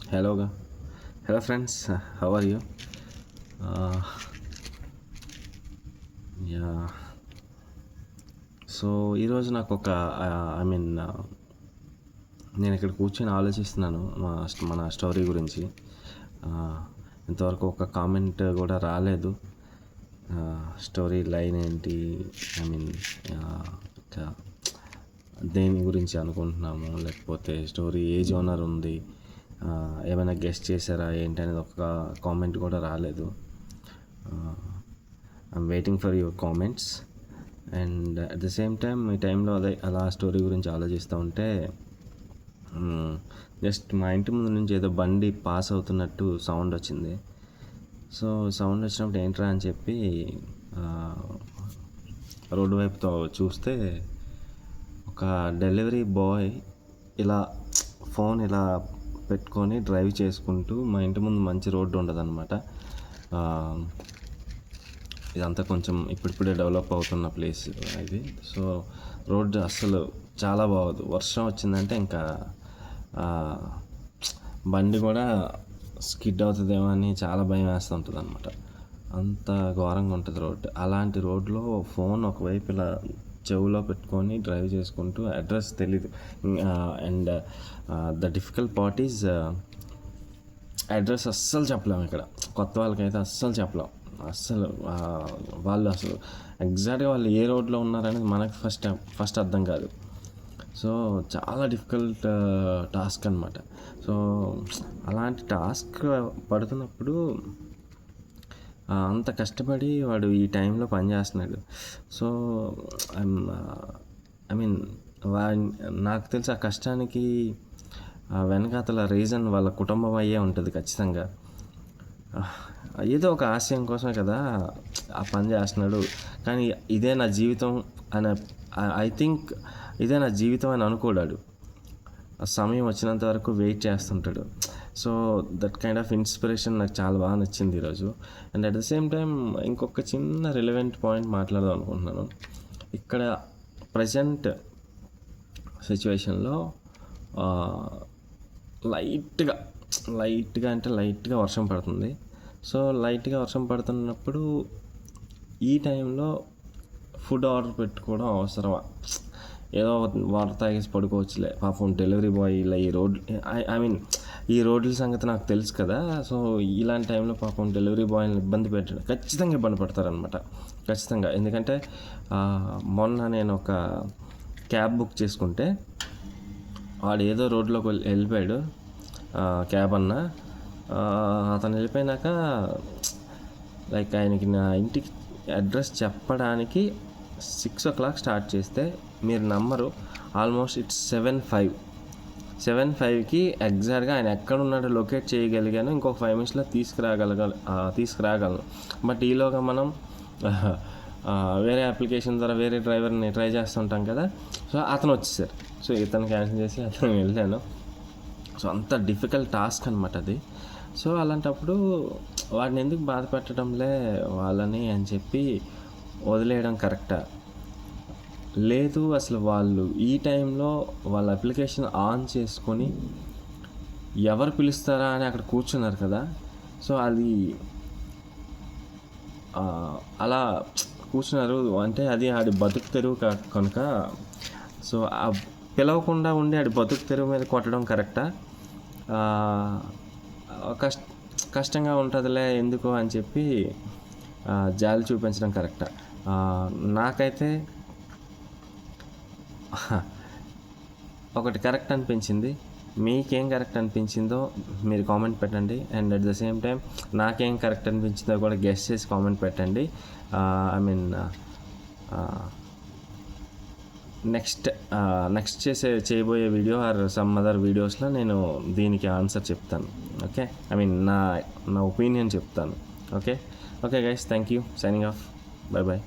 Hello, hello friends. How are you? Uh, yeah. So ఈరోజు నాకు ఒక ఐ మీన్ నేను ఇక్కడ కూర్చొని ఆలోచిస్తున్నాను మన స్టోరీ గురించి. ఇంతవరకు ఒక కామెంట్ కూడా రాలేదు. స్టోరీ లైన్ ఏంటి, ఐ మీన్ దేని గురించి అనుకుంటున్నాము, లేకపోతే స్టోరీ ఏ జోనర్ ఉంది, ఏమైనా గెస్ట్ చేశారా ఏంటి అనేది ఒక కామెంట్ కూడా రాలేదు. I'm waiting for your comments. And at the same time ఈ టైంలో అలా స్టోరీ గురించి ఆలోచిస్తూ ఉంటే జస్ట్ మా ఇంటి ముందు నుంచి ఏదో బండి పాస్ అవుతున్నట్టు సౌండ్ వచ్చింది. సో సౌండ్ వచ్చినప్పుడు ఏంట్రా అని చెప్పి రోడ్డు వైపుతో చూస్తే ఒక డెలివరీ బాయ్ ఇలా ఫోన్ ఇలా పెట్టుకొని డ్రైవ్ చేసుకుంటూ, మా ఇంటి ముందు మంచి రోడ్డు ఉండదన్నమాట. ఇదంతా కొంచెం ఇప్పుడిప్పుడే డెవలప్ అవుతున్న ప్లేస్ ఇది. సో రోడ్డు అస్సలు చాలా బాగోదు. వర్షం వచ్చిందంటే ఇంకా బండి కూడా స్కిడ్ అవుతుందేమో అని చాలా భయం వేస్తుంటుంది అనమాట. అంత ఘోరంగా ఉంటుంది రోడ్డు. అలాంటి రోడ్లో ఫోన్ ఒకవైపు ఇలా చెవులో పెట్టుకొని డ్రైవ్ చేసుకుంటూ, అడ్రస్ తెలీదు. And the difficult part is address అస్సలు చెప్పలేము. ఇక్కడ కొత్త వాళ్ళకైతే అస్సలు చెప్పలేం. అస్సలు వాళ్ళు అసలు ఎగ్జాక్ట్గా వాళ్ళు ఏ రోడ్లో ఉన్నారనేది మనకు ఫస్ట్ అర్థం కాదు. సో చాలా డిఫికల్ట్ టాస్క్ అనమాట. సో అలాంటి టాస్క్ పడుతున్నప్పుడు అంత కష్టపడి వాడు ఈ టైంలో పనిచేస్తున్నాడు. సో ఐ మీన్ నాకు తెలిసి ఆ కష్టానికి వెనకాతల రీజన్ వాళ్ళ కుటుంబం అయ్యే ఉంటుంది ఖచ్చితంగా. ఏదో ఒక ఆశయం కోసమే కదా ఆ పని చేస్తున్నాడు. కానీ ఇదే నా జీవితం అని ఐ థింక్ ఇదే నా జీవితం అని అనుకోడాడు. సమయం వచ్చినంత వరకు వెయిట్ చేస్తుంటాడు. So that kind of inspiration నాకు చాలా బాగా నచ్చింది ఈరోజు. And at the same time ఇంకొక చిన్న రిలవెంట్ పాయింట్ మాట్లాడదాం అనుకుంటున్నాను. ఇక్కడ ప్రజెంట్ సిచ్యువేషన్లో లైట్గా వర్షం పడుతుంది. సో లైట్గా వర్షం పడుతున్నప్పుడు ఈ టైంలో ఫుడ్ ఆర్డర్ పెట్టుకోవడం అవసరమా? ఏదో వాటర్ తాగేసి పడుకోవచ్చులే, పాపం డెలివరీ బాయ్ ఇలా ఐ మీన్ ఈ రోడ్ల సంగతి నాకు తెలుసు కదా. సో ఇలాంటి టైంలో పాపం డెలివరీ బాయ్ని ఖచ్చితంగా ఇబ్బంది పడతారనమాట. ఖచ్చితంగా. ఎందుకంటే మొన్న నేను ఒక క్యాబ్ బుక్ చేసుకుంటే వాడు ఏదో రోడ్లోకి వెళ్ళిపోయాడు. క్యాబ్ అన్నా అతను వెళ్ళిపోయినాక లైక్ ఆయనకి నా ఇంటికి అడ్రస్ చెప్పడానికి 6 o'clock స్టార్ట్ చేస్తే మీరు నమ్మరు, ఆల్మోస్ట్ ఇట్స్ 7:05కి ఎగ్జాక్ట్గా ఆయన ఎక్కడ ఉన్నాడో లొకేట్ చేయగలిగాను. ఇంకొక 5 minutesలో తీసుకురాగలను. బట్ ఈలోగా మనం వేరే అప్లికేషన్ ద్వారా వేరే డ్రైవర్ని ట్రై చేస్తుంటాం కదా. సో అతను వచ్చేసారు. సో ఇతను క్యాన్సిల్ చేసి అతను వెళ్ళాను. సో అంత డిఫికల్ట్ టాస్క్ అనమాట అది. సో అలాంటప్పుడు వాడిని ఎందుకు బాధ పెట్టడంలే వాళ్ళని అని చెప్పి వదిలేయడం కరెక్టా? లేదు, అసలు వాళ్ళు ఈ టైంలో వాళ్ళ అప్లికేషన్ ఆన్ చేసుకొని ఎవరు పిలుస్తారా అని అక్కడ కూర్చున్నారు కదా. సో అది అలా కూర్చున్నారు అంటే అది ఆడి బతుకు తెరువు కనుక. సో ఆ పిలవకుండా ఉండి ఆడి బతుకు తెరువు మీద కొట్టడం కరెక్టా? కష్టంగా ఉంటుందిలే ఎందుకు అని చెప్పి జాలి చూపించడం కరెక్టా? నాకైతే ఒకటి కరెక్ట్ అనిపించింది. మీకేం కరెక్ట్ అనిపించిందో మీరు కామెంట్ పెట్టండి. And at the same time నాకేం కరెక్ట్ అనిపించిందో కూడా గెస్ చేసి కామెంట్ పెట్టండి. ఐ మీన్ నెక్స్ట్ చేయబోయే వీడియో ఆర్ సమ్ అదర్ వీడియోస్లో నేను దీనికి ఆన్సర్ చెప్తాను. ఓకే, ఐ మీన్ నా ఒపీనియన్ చెప్తాను. Okay guys, thank you. Signing off. By.